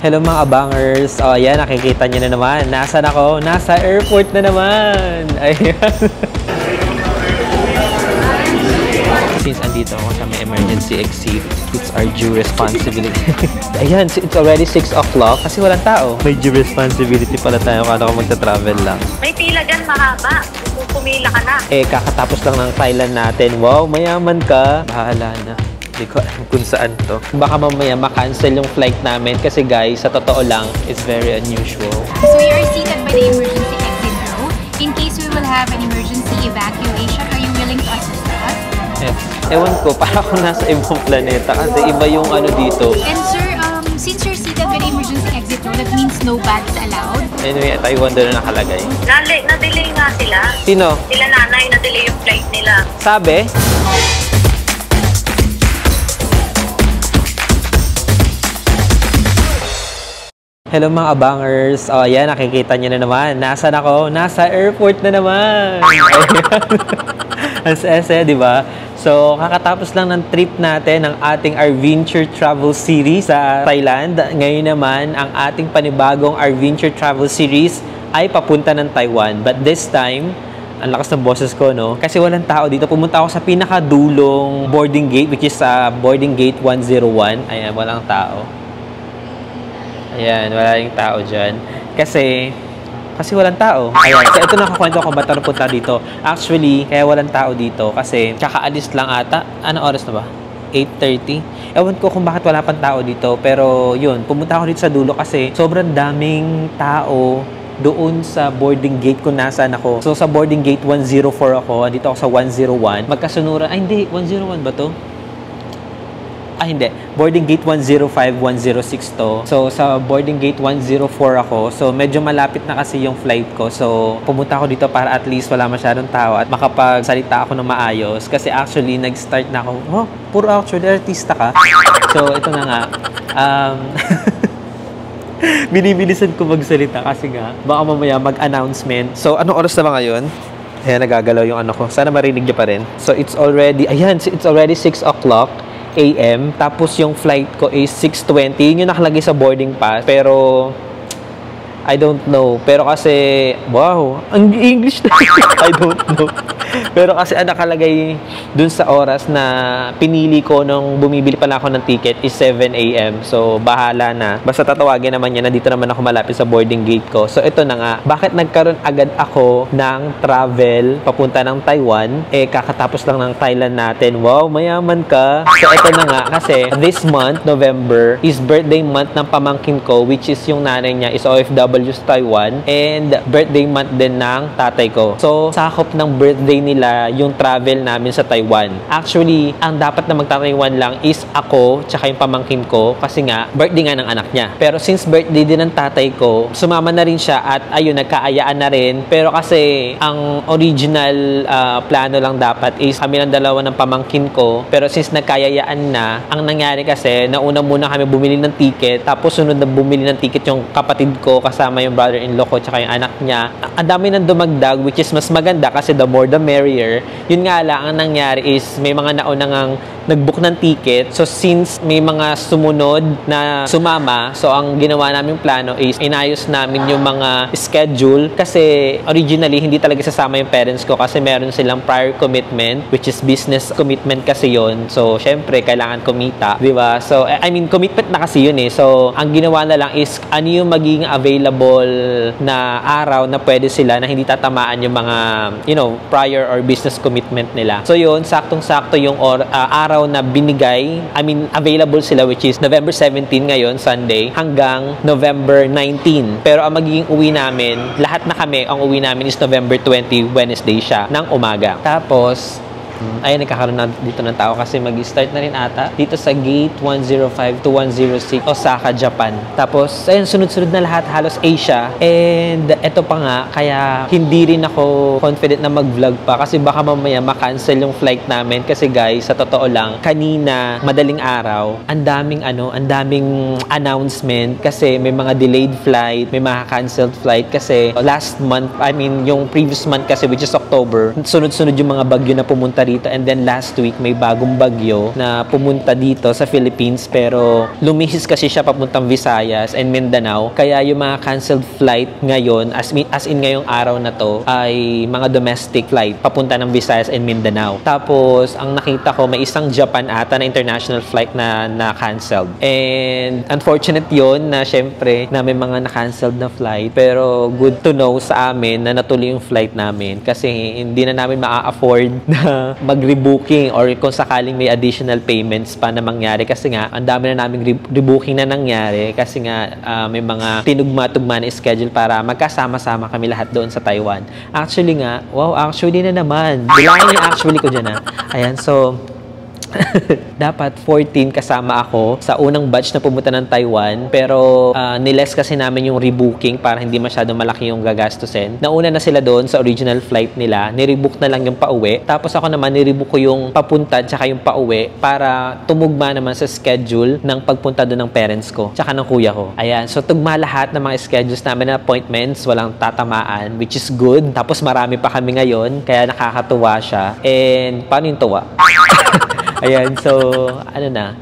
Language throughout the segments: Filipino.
Hello mga abangers. O, ayan, nakikita nyo na naman. Nasaan ako? Nasa airport na naman. Ayan. Since andito ako sa may emergency exit, it's our due responsibility. Ayan, it's already 6 o'clock kasi walang tao. May due responsibility pala tayo kung magta-travel lang. May pila dyan mahaba. Pumila ka na. Kakatapos lang ng Thailand natin. Wow, mayaman ka. Bahala na. Hindi ko alam kung saan to. Baka mamaya makancel yung flight namin kasi guys, sa totoo lang, it's very unusual. So we are seated by the emergency exit row. In case we will have an emergency evacuation, are you willing to assist us? Ewan ko, para ako nasa ibang planeta kasi iba yung ano dito. And sir, since you're seated by the emergency exit row, that means no bags allowed. Anyway, Taiwan doon na nakalagay. Na-delay nga sila. Sino? Sila nanay, na-delay yung flight nila. Sabi? Hello mga abangers. O, ayan, nakikita nyo na naman. Nasaan ako? Nasa airport na naman. Ang sese, di ba? So, kakatapos lang ng trip natin ng ating Arventure Travel Series sa Thailand. Ngayon naman, ang ating panibagong Arventure Travel Series ay papunta ng Taiwan. But this time, ang lakas ng boses ko, no? Kasi walang tao dito. Pumunta ako sa pinakadulong boarding gate, which is boarding gate 101. Ayan, walang tao. Ayan, wala yung tao dyan. Kasi walang tao. Ayan, so ito nakakwento ko ba't napunta dito. Actually, kaya walang tao dito kasi kakaalis lang ata. Anong oras na ba? 8:30. Ewan ko kung bakit wala pang tao dito. Pero yun, pumunta ako dito sa dulo kasi sobrang daming tao doon sa boarding gate kung nasaan ako. So sa boarding gate 104 ako. Dito ako sa 101. Magkasunuran. Ay hindi, 101 ba to? Hindi. Boarding gate 105, 106 to. So, sa boarding gate 104 ako. So, medyo malapit na kasi yung flight ko. So, pumunta ako dito para at least wala masyadong tao at makapagsalita ako ng maayos. Kasi actually, nag-start na ako. Oh, puro actually, artista ka. So, ito na nga. Binibilisan ko magsalita kasi nga, baka mamaya mag-announcement. So, anong oras na ba ngayon? Ayan, nagagalaw yung ano ko. Sana marinig niyo pa rin. So, it's already 6 o'clock. AM. Tapos yung flight ko is 6:20. Yun yung nakalagay sa boarding pass. Pero, I don't know. Pero kasi, wow, ang English na. I don't know. Pero kasi ang nakalagay dun sa oras na pinili ko nung bumibili pala ako ng ticket is 7 AM. So, bahala na. Basta tatawagin naman niya na dito naman ako malapit sa boarding gate ko. So, ito na nga. Bakit nagkaroon agad ako ng travel papunta ng Taiwan? Kakatapos lang ng Thailand natin. Wow, mayaman ka. So, ito na nga. Kasi this month, November, is birthday month ng pamangkin ko, which is yung nanay niya is OFW sa Taiwan. And birthday month din ng tatay ko. So, sakop ng birthday nila yung travel namin sa Taiwan. Actually, ang dapat na magta-Taiwan lang is ako tsaka yung pamangkin ko kasi nga, birthday nga ng anak niya. Pero since birthday din ng tatay ko, sumama na rin siya at ayun, nagkaayaan na rin. Pero kasi, ang original plano lang dapat is kami ng dalawa ng pamangkin ko. Pero since nagkaayaan na, ang nangyari kasi, nauna muna kami bumili ng ticket, tapos sunod na bumili ng ticket yung kapatid ko kasama yung brother-in-law ko tsaka yung anak niya. Ang dami nang dumagdag, which is mas maganda kasi the more the merrier. Yun nga lang, ang nangyari is may mga naunang nag-book ng ticket. So, since may mga sumunod na sumama, so ang ginawa naming plano is inayos namin yung mga schedule kasi originally, hindi talaga sasama yung parents ko kasi meron silang prior commitment, which is business commitment kasi yon. So, syempre, kailangan kumita, di ba? So, I mean, commitment na kasi yun eh. So, ang ginawa na lang is ano yung magiging available na araw na pwede sila na hindi tatamaan yung mga, you know, prior or business commitment nila. So, yun, saktong-sakto yung araw na binigay, I mean, available sila, which is November 17 ngayon, Sunday, hanggang November 19. Pero ang magiging uwi namin, lahat na kami, ang uwi namin is November 20, Wednesday siya, ng umaga. Tapos, ayun, nagkakaroon na dito ng tao kasi mag-start na rin ata dito sa gate 105 to 106 Osaka, Japan. Tapos, ayun, sunod-sunod na lahat, halos Asia. And eto pa nga, kaya hindi rin ako confident na mag-vlog pa kasi baka mamaya makancel yung flight namin kasi guys, sa totoo lang, kanina, madaling araw, ang daming announcement kasi may mga delayed flight, may mga canceled flight kasi last month, I mean, yung previous month kasi which is October, sunod-sunod yung mga bagyo na pumunta rito. And then last week, may bagong bagyo na pumunta dito sa Philippines, pero lumihis kasi siya papuntang Visayas and Mindanao. Kaya yung mga canceled flight ngayon, as in ngayong araw na to, ay mga domestic flight papunta ng Visayas and Mindanao. Tapos, ang nakita ko, may isang Japan ata na international flight na canceled. And unfortunate yun na syempre na may mga na-canceled na flight. Pero good to know sa amin na natuloy yung flight namin kasi hindi na namin maa-afford na mag-rebooking or kung sakaling may additional payments pa na mangyari kasi nga ang dami na naming rebooking na nangyari kasi nga may mga tinugma-tugma na schedule para magkasama-sama kami lahat doon sa Taiwan. Actually nga, wow, actually na naman. Bilangin yung actually ko dyan Ayan, so dapat 14 kasama ako sa unang batch na pumunta ng Taiwan, pero niles kasi namin yung rebooking para hindi masyadong malaki yung gagastusin. Nauna na sila doon sa original flight nila, nirebook na lang yung pauwi. Tapos ako naman nirebook ko yung papunta tsaka yung pauwi para tumugma naman sa schedule ng pagpunta doon ng parents ko tsaka ng kuya ko. Ayan, so tugma lahat ng mga schedules namin na appointments, walang tatamaan, which is good. Tapos marami pa kami ngayon, kaya nakakatuwa siya. And paano yung tuwa? Ayan, so, ano na.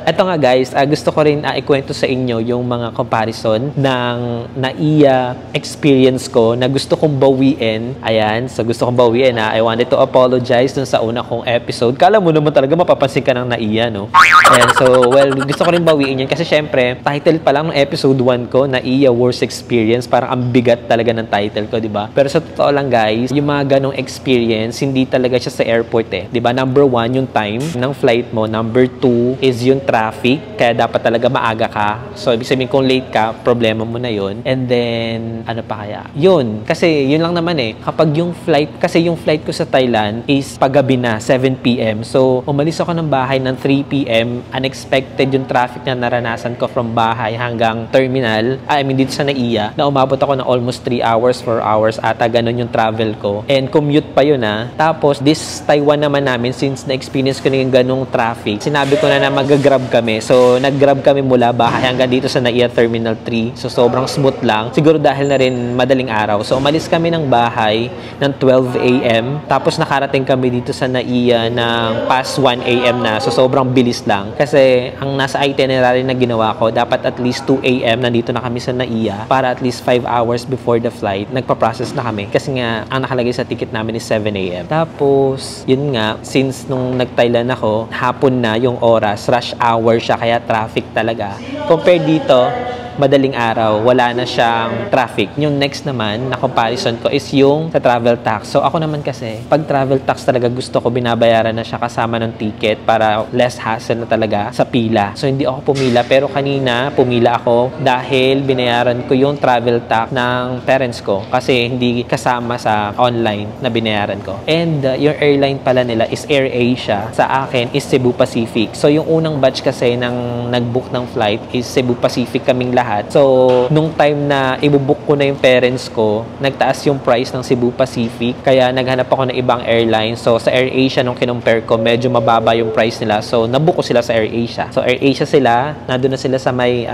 Ito nga guys, gusto ko rin ikwento sa inyo yung mga comparison ng NAIA experience ko na gusto kong bawiin. Ayan, so gusto kong bawiin I wanted to apologize dun sa una kong episode. Kala mo naman talaga mapapansin ka ng NAIA, no? Ayan, so, well, gusto ko rin bawiin yan kasi syempre, title pa lang ng episode 1 ko, NAIA Worst Experience. Parang ang bigat talaga ng title ko, di ba? Pero sa totoo lang guys, yung mga ganong experience, hindi talaga siya sa airport di ba? Number 1, yung time ng flight mo. Number 2 is yung traffic, kaya dapat talaga maaga ka. So, ibig sabihin kung late ka, problema mo na yun. And then, ano pa kaya? Yun. Kasi, yun lang naman kapag yung flight, kasi yung flight ko sa Thailand is paggabi na, 7 p.m. So, umalis ako ng bahay ng 3 p.m. Unexpected yung traffic na naranasan ko from bahay hanggang terminal. Dito sa NAIA, na umabot ako ng almost 3 hours, 4 hours, ata ganun yung travel ko. And commute pa yun Tapos, this Taiwan naman namin, since na-experience ko na yung ganung traffic, sinabi ko na mag-grab kami. So, nag-grab kami mula bahay hanggang dito sa NAIA Terminal 3. So, sobrang smooth lang. Siguro dahil na rin madaling araw. So, umalis kami ng bahay ng 12 a.m. Tapos, nakarating kami dito sa NAIA ng past 1 a.m. na. So, sobrang bilis lang. Kasi, ang nasa itinerary na ginawa ko, dapat at least 2 a.m. nandito na kami sa NAIA para at least 5 hours before the flight, nagpa-process na kami. Kasi nga, ang nakalagay sa ticket namin is 7 a.m. Tapos, yun nga, since nung nag-Thailand ako, hapon na yung oras, rush hour siya, kaya traffic talaga. Compare dito, madaling araw, wala na siyang traffic. Yung next naman na comparison ko is yung sa travel tax. So ako naman kasi, pag travel tax talaga gusto ko binabayaran na siya kasama ng ticket para less hassle na talaga sa pila. So hindi ako pumila, pero kanina pumila ako dahil binayaran ko yung travel tax ng parents ko kasi hindi kasama sa online na binayaran ko. And yung airline pala nila is AirAsia. Sa akin is Cebu Pacific. So yung unang batch kasi ng nag-book ng flight is Cebu Pacific kaming lahat. So, nung time na ibubook ko na yung parents ko, nagtaas yung price ng Cebu Pacific. Kaya naghanap ako ng ibang airline. So, sa AirAsia, nung kinumpare ko, medyo mababa yung price nila. So, nabook ko sila sa AirAsia. So, AirAsia sila, nandun na sila sa may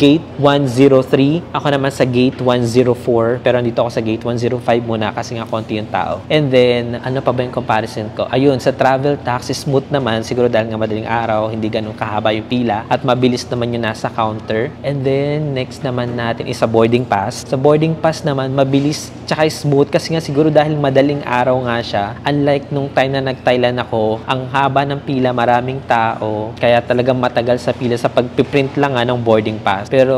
gate 103. Ako naman sa gate 104. Pero nandito ako sa gate 105 muna kasi nga konti yung tao. And then, ano pa ba yung comparison ko? Ayun, sa travel tax, smooth naman. Siguro dahil nga madaling araw, hindi ganun kahaba yung pila. At mabilis naman yung nasa counter. And then, next naman natin is sa boarding pass. Sa boarding pass naman, mabilis tsaka smooth kasi nga siguro dahil madaling araw nga siya. Unlike nung time na nag-Thailand ako, ang haba ng pila, maraming tao. Kaya talagang matagal sa pila sa pagpiprint lang ng boarding pass. Pero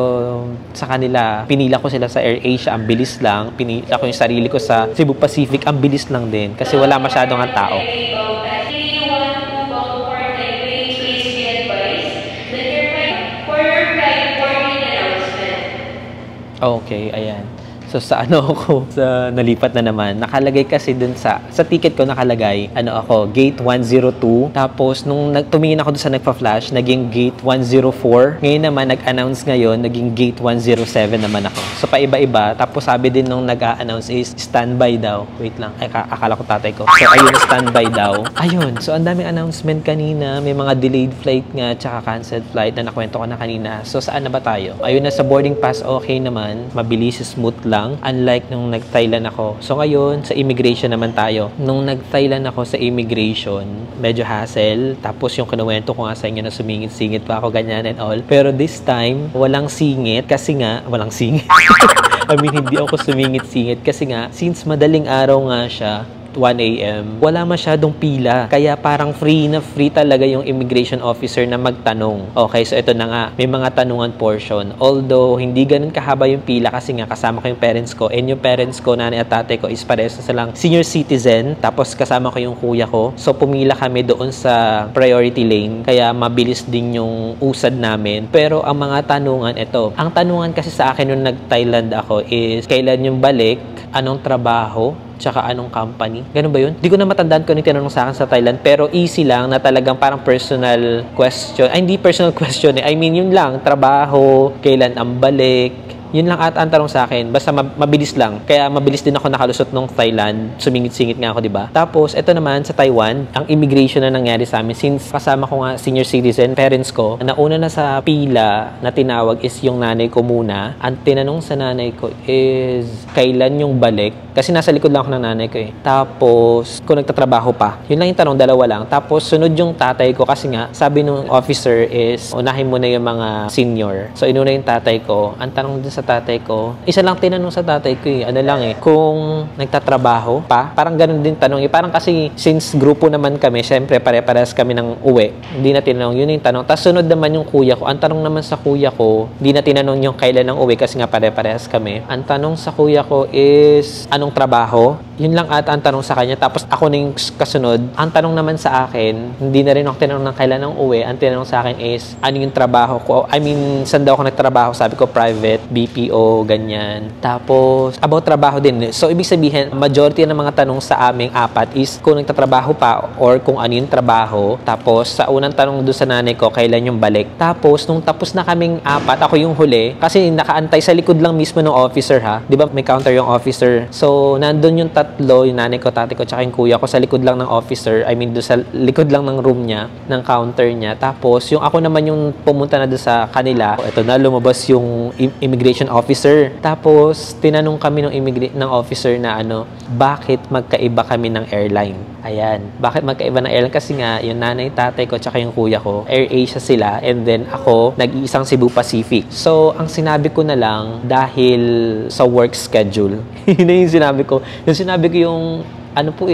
sa kanila, pinila ko sila sa AirAsia, ang bilis lang. Pinila ko yung sarili ko sa Cebu Pacific, ang bilis lang din. Kasi wala masyadong ang tao. Okay, ayan. So, sa ano ako, sa nalipat na naman, nakalagay kasi dun sa ticket ko nakalagay, gate 102. Tapos, nung tumingin ako dun sa nagpa-flash, naging gate 104. Ngayon naman, nag-announce ngayon, naging gate 107 naman ako. So, paiba-iba. Tapos, sabi din nung nag-a-announce is standby daw. Wait lang. Ay, akala ko tatay ko. So, ayun, standby daw. Ayun. So, ang daming announcement kanina. May mga delayed flight nga, tsaka canceled flight na nakwento ko na kanina. So, saan na ba tayo? Ayun na sa boarding pass, okay naman. Mabilis, smooth lang. lang, unlike nung nag-Thailand ako. So ngayon, sa immigration naman tayo. Nung nag-Thailand ako sa immigration, medyo hassle. Tapos yung kinuwento ko nga sa inyo na sumingit-singit pa ako, ganyan and all. Pero this time, walang singit kasi nga, walang singit. I mean, hindi ako sumingit-singit kasi nga, since madaling araw nga siya, 1 a.m. wala masyadong pila. Kaya parang free na free talaga yung immigration officer na magtanong. Okay, so ito na nga. May mga tanungan portion. Although, hindi ganun kahaba yung pila kasi nga kasama ko yung parents ko. And yung parents ko, nanay at tatay ko, is parehas na silang senior citizen. Tapos kasama ko yung kuya ko. So, pumila kami doon sa priority lane. Kaya mabilis din yung usad namin. Pero ang mga tanungan, ito. Ang tanungan kasi sa akin nung nag-Thailand ako is, kailan yung balik? Anong trabaho? Tsaka anong company. Ganun ba yun? Hindi ko na matandaan kung ano yung tinanong sa akin sa Thailand. Pero easy lang na talagang parang personal question. Ay, hindi personal question eh. I mean, yun lang. Trabaho, kailan ang balik. Yun lang ang tanong sa akin. Basta mabilis lang. Kaya mabilis din ako nakalusot nung Thailand. Sumingit-singit nga ako, di ba? Tapos, ito naman sa Taiwan, ang immigration na nangyari sa amin. Since kasama ko nga senior citizen, parents ko, nauna na sa pila na tinawag is yung nanay ko muna. Ang tinanong sa nanay ko is, kailan yung balik? Kasi nasa likod lang ako ng nanay ko eh. Tapos, kung nagtatrabaho pa. Yun lang yung tanong, dalawa lang. Tapos, sunod yung tatay ko kasi nga, sabi nung officer is, unahin mo na yung mga senior. So, inuna yung tatay ko. Ang tanong din sa tatay ko, isa lang tinanong sa tatay ko eh. Ano lang eh, kung nagtatrabaho pa. Parang ganun din tanong eh. Parang kasi, since grupo naman kami, syempre, pare-parehas kami ng uwi. Hindi na tinanong, yun yung tanong. Tapos, sunod naman yung kuya ko. Ang tanong naman sa kuya ko, hindi na tinanong yung kailan ng uwi kasi nga pare-parehas kami. Ang tanong sa kuya ko is, anong trabaho? Yun lang at ang tanong sa kanya. Tapos ako na yung kasunod. Ang tanong naman sa akin, hindi na rin ako tinanong ng kailan ng uwi. Ang tinanong sa akin is, ano yung trabaho ko? I mean, saan daw ako nagtrabaho? Sabi ko, private, BPO, ganyan. Tapos, about trabaho din. So, ibig sabihin, majority ng mga tanong sa aming apat is kung nagtatrabaho pa or kung ano yung trabaho. Tapos, sa unang tanong doon sa nanay ko, kailan yung balik? Tapos, nung tapos na kaming apat, ako yung huli. Kasi nakaantay sa likod lang mismo ng officer ha. Di ba may counter yung officer? So, nandun yung tatlo, yung nanay ko, tatay ko, tsaka yung kuya ko sa likod lang ng officer. I mean, doon sa likod lang ng room niya, ng counter niya. Tapos, yung ako naman yung pumunta na doon sa kanila. Ito na, lumabas yung immigration officer. Tapos, tinanong kami ng officer na bakit magkaiba kami ng airline? Ayan. Bakit magkaiba ng airline? Kasi nga, yung nanay, tatay ko, tsaka yung kuya ko, AirAsia sila. And then, ako, nag-iisang Cebu Pacific. So, ang sinabi ko na lang, dahil sa work schedule. Yun na yung sinabi ko. Yung sinabi ko yung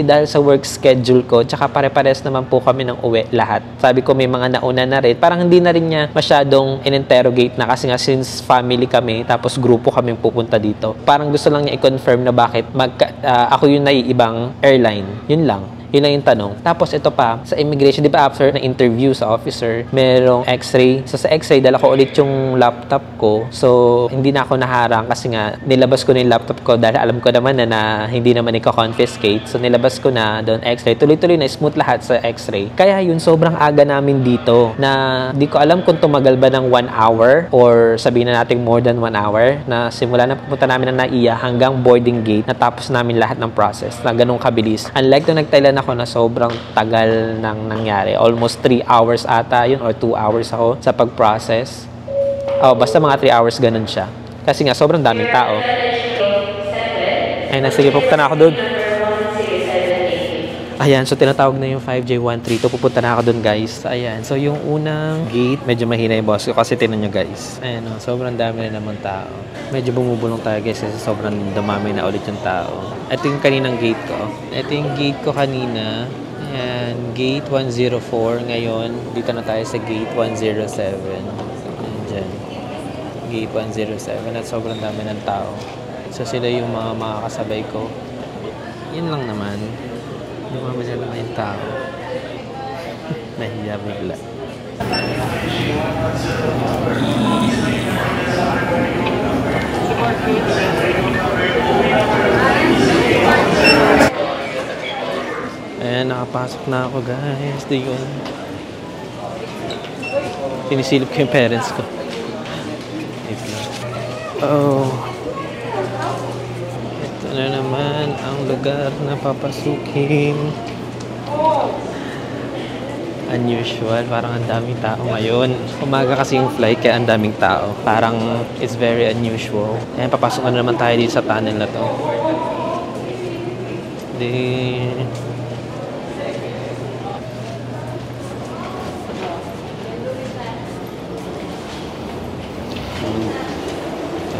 dahil sa work schedule ko, tsaka pare-pares naman po kami ng uwi lahat. Sabi ko may mga nauna na rin. Parang hindi na rin niya masyadong in-interrogate na kasi nga since family kami, tapos grupo kami pupunta dito. Parang gusto lang niya i-confirm na bakit ako yung naiibang airline. Yun lang. Yun lang yung tanong. Tapos ito pa, sa immigration, di ba after na interview sa officer, merong x-ray. So sa x-ray, dala ko ulit yung laptop ko. So hindi na ako naharang kasi nga nilabas ko na yung laptop ko dahil alam ko naman na hindi naman i-confiscate. So nilabas ko na doon x-ray. Tuloy-tuloy na smooth lahat sa x-ray. Kaya yun, sobrang aga namin dito na di ko alam kung tumagal ba ng 1 hour or sabihin na natin more than 1 hour na simula na pupunta namin na NAIA hanggang boarding gate natapos namin lahat ng process na ganun kabilis. Unlike to nag-Thailand ako na sobrang tagal nang nangyari. Almost 3 hours ata yun or 2 hours ako sa pag-process. Basta mga 3 hours ganun siya. Kasi nga sobrang daming tao. Ayun na, sige, pupunta na ako doon. Ayan, so tinatawag na yung 5J132. Pupunta na ako doon, guys. Ayan, so yung unang gate, medyo mahina yung boss ko kasi tinan nyo, guys. Ayan, sobrang dami na naman tao. Medyo bumubulong tayo, guys, kasi sobrang dumami na ulit yung tao. Ito yung kaninang gate ko. Ito yung gate ko kanina. Ayan, gate 104. Ngayon, dito na tayo sa gate 107. Ayan dyan. Gate 107. At sobrang dami ng tao. So, sila yung mga kasabay ko. Yun lang naman. Dumami na naman yung tao. Nahiya bigla. Ayan, nakapasok na ako, guys. Di yun. Sinisilip ko yung parents ko. Ito na naman ang lugar na papasukin. unusual. Parang ang daming tao ngayon. Umaga kasi yung flight kaya ang daming tao. Parang it's very unusual. Ayan, papasok na naman tayo dito sa tunnel na to. Ito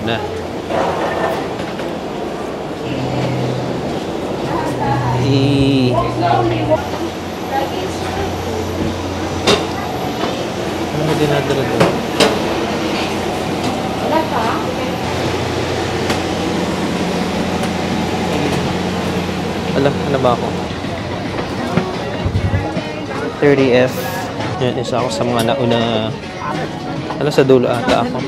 na. Ano mo dinadala doon? Ano ba ako? 30F. Yan, isa ako sa mga nauna. Sa dulo ata ako.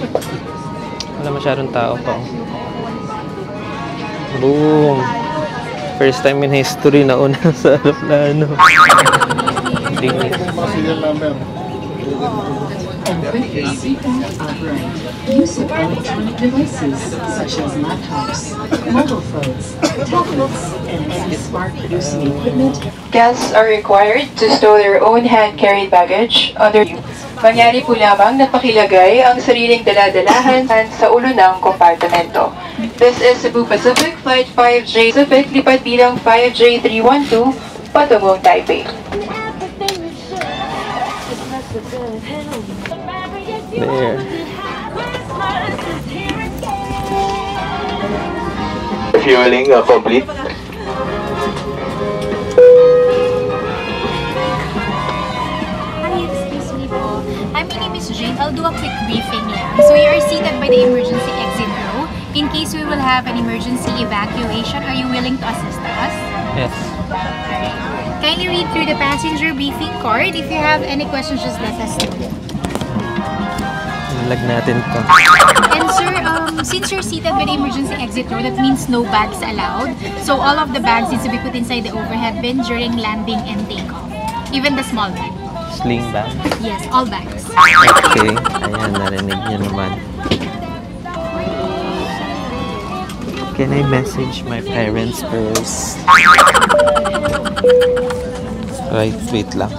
Wala masyadong tao pa. Boom! First time in history na una sa aeroplano. Use of electronic devices such as laptops, mobile phones, tablets, and any smart producing equipment. Guests are required to stow their own hand-carried baggage under Mangyari po lamang na pakilagay ang sariling daladalahan sa ulo ng kompartimento. This is Cebu Pacific Flight 5J Pacific, lipad bilang 5J312, patungong Taipei. There. Fueling complete. Hi, my name is Jane. I'll do a quick briefing lang. So you are seated by the emergency exit row. In case we will have an emergency evacuation, are you willing to assist us? Yes. Alright. Kindly read through the passenger briefing card. If you have any questions, just let us know. Lag natin to. And sir, since you're seated by the emergency exit row, that means no bags allowed. So all of the bags needs to be put inside the overhead bin during landing and takeoff. Even the small bag. Sling bag. Yes, all bags. Okay. Ayan, narinig niyo naman. Can I message my parents first? Right, wait lang.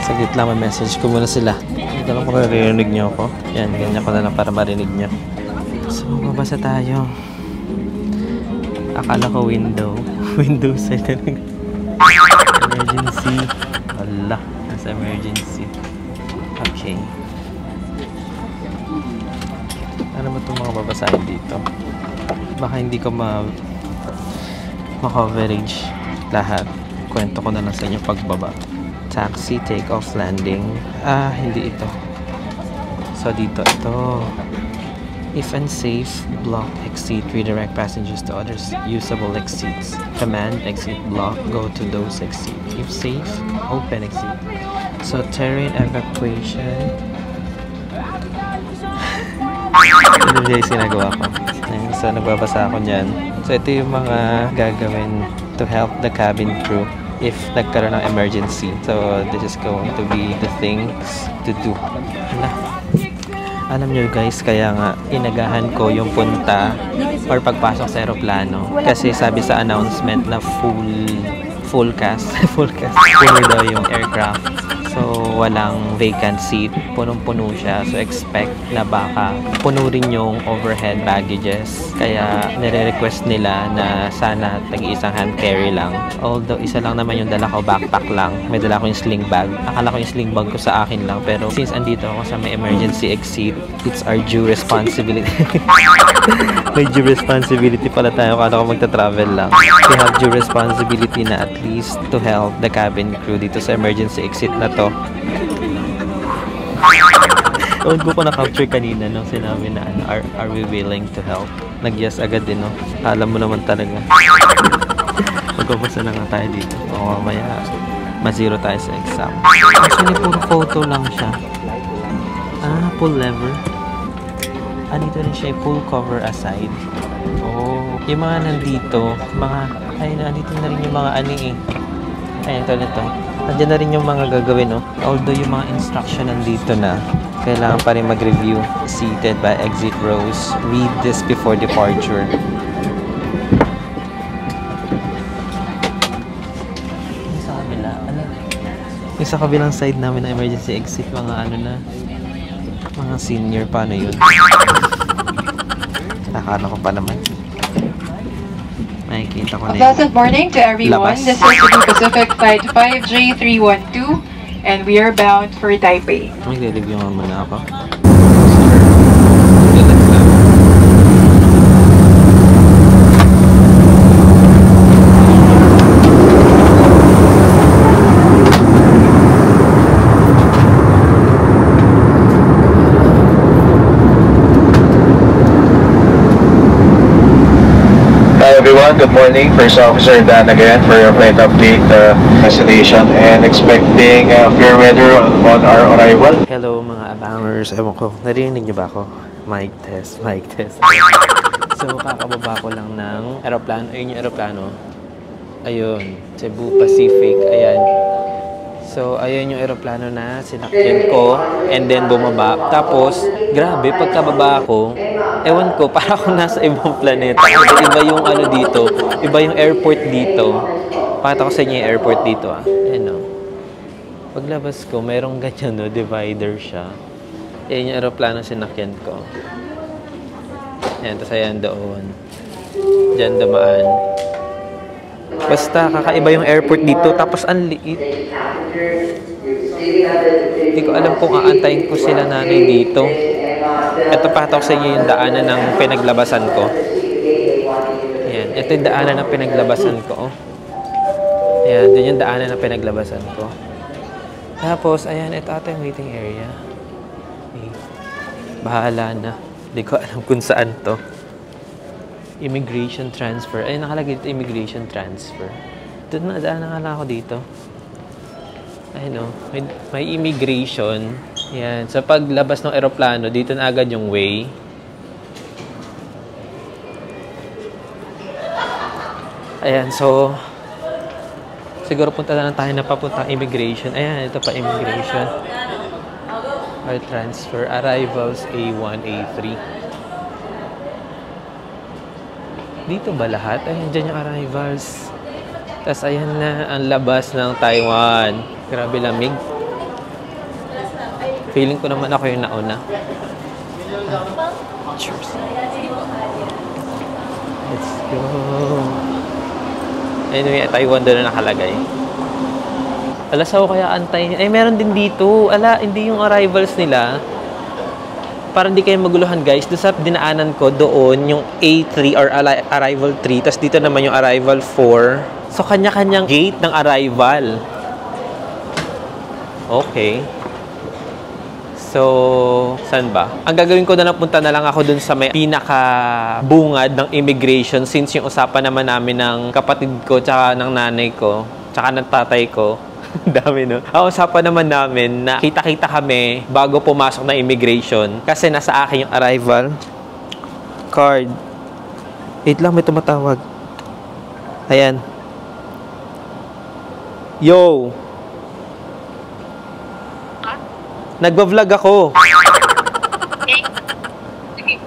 Saglit lang, may-message ko muna sila. Hindi lang kung naririnig niyo ako. Yan, ganyan ko na lang para marinig niyo. So, mabasa tayo. Akala ko window. Window side na lang. Emergency. Wala, nasa emergency. Okay. Ano ba itong mga babasahin dito? Baka hindi ko ma-coverage lahat. Kwento ko na lang sa inyo pagbaba. Taxi, take-off, landing. Hindi ito. So, dito. Ito. If unsafe, block exit, redirect passengers to others usable exits. Command, exit, block, go to those exits. If safe, open exit. So, terrain evacuation. Ito yung sinagawa ko. So, nagbabasa ako dyan. So, ito yung mga gagawin to help the cabin crew if nagkaroon ng emergency. So, this is going to be the things to do. Alam nyo guys, kaya nga inagahan ko yung punta or pagpasok sa aeroplano. Kasi sabi sa announcement na full cast. Puno daw yung aircraft. So, walang vacant seat. Punong-puno siya. So, expect na baka puno rin yung overhead baggages. Kaya, nire-request nila na sana tag-iisang hand carry lang. Although, isa lang naman yung dala ko, backpack lang. May dala ko yung sling bag. Akala ko yung sling bag ko sa akin lang. Pero, since andito ako sa may emergency exit, it's our due responsibility. May due responsibility pala tayo. Akala ko magta-travel lang. We have due responsibility na at least to help the cabin crew dito sa emergency exit na to. Ewan ko na-capture kanina nung sinabi na are we willing to help? Nag-yes agad din, no? Alam mo naman talaga. Magpapasa na nga tayo dito. O mamaya, ma-zero tayo sa exam. Actually, puro photo lang siya. Pull lever. Dito rin siya, pull cover aside. Oh, yung mga nandito, nandito na rin yung mga Ayan, ito. Nandiyan na rin yung mga gagawin, no? Although yung mga instruction nandito na, kailangan pa rin mag-review. Seated by exit rows. Read this before departure. Sa kabila, Yung sa kabilang side namin na emergency exit, mga ano na, mga senior, paano yun? Nakakano ko pa naman. Makikita ko na A yun. pleasant morning to everyone. Labas. This is Cebu Pacific Flight 5J312 and we are bound for Taipei. Magre-review nga muna ako. Hi everyone, good morning. First Officer Dan again for your flight update destination and expecting fair weather on our arrival. Hello mga abangers. Ewan ko, narinig niyo ba ako? Mic test, mic test. So, kakababa ko lang ng aeroplano. Ayun yung aeroplano. Ayun, Cebu Pacific. Ayan. So, ayun yung aeroplano na sinakyan ko. And then, bumaba. Tapos, grabe, pagkababa ko, ewan ko, para ako nasa ibang planeta. Kasi iba yung ano dito. Iba yung airport dito. Pakita ko sa inyo yung airport dito, ah. Ayan, o. Paglabas ko, mayroong ganyan, no? Divider siya. Ayan yung aeroplano sinakyan ko. Ayan, tapos ayan doon. Diyan dumaan. Basta, kakaiba yung airport dito. Tapos, ang liit. Hindi ko alam kung aantayin ko sila nanay dito. Ito, pakita ko sa inyo yung daanan ng pinaglabasan ko. Ayan. Ito yung daanan ng pinaglabasan ko. Ayan. Doon yung daanan ng pinaglabasan ko. Tapos, ayan. Ito ata yung waiting area. Okay. Bahala na. Hindi ko alam kung saan to. Immigration transfer. Ay, nakalagay dito immigration transfer. Doon na, daan na nga lang ako dito. Ayun o. May immigration. Yan. So, paglabas ng aeroplano, dito na agad yung way. Ayan. So, siguro punta na lang tayo na papuntang immigration. Ayan. Ito pa immigration. Or transfer. Arrivals A1, A3. Dito ba lahat? Ayan, dyan yung arrivals. Tapos, ayan na ang labas ng Taiwan. Grabe lamig. Feeling ko naman ako yung nauna. Cheers. Let's go. Anyway, Taiwan doon na nakalagay. Ala, saan ko kaya antay? Ay, meron din dito. Ala, hindi yung arrivals nila. Para hindi kayo maguluhan, guys. Doon sa dinaanan ko, doon yung A3 or arrival 3. Tapos dito naman yung arrival 4. So, kanya-kanyang gate ng arrival. Okay. So, saan ba? Ang gagawin ko na lang, punta na lang ako dun sa may pinaka-bungad ng immigration since yung usapan naman namin ng kapatid ko tsaka ng nanay ko tsaka ng tatay ko. Dami, no? Ang usapan naman namin na kita-kita kami bago pumasok na immigration kasi nasa akin yung arrival card. Wait lang, may tumatawag. Ayan. Yo! Nagba-vlog ako. Okay. Sige.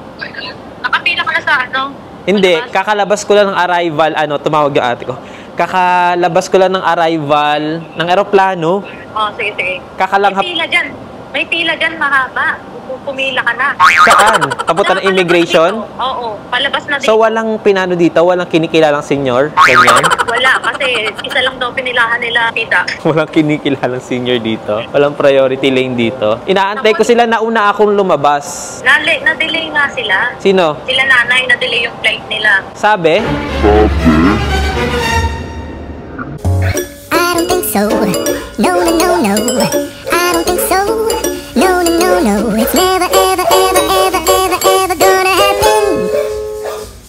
Nakapila ka na sa ano? Hindi, kakalabas ko lang ng arrival, tumawag yung ate ko. Kakalabas ko lang ng arrival ng eroplano. Oh, sige, sige. Kakalanghap. May pila dyan. May pila dyan, mahaba. Pumila ka na. Saan? Papunta ng immigration? Oo, palabas na dito. So, walang pinano dito? Walang kinikilalang senior? Ganyan? Wala, kasi isa lang daw pinilahan nila, tita. Walang kinikilalang senior dito? Walang priority lane dito? Inaantay ko sila, nauna akong lumabas. Na-delay nga sila. Sino? Sila nanay, na-delay yung flight nila. Sabi? I don't think so. No, no, no, no.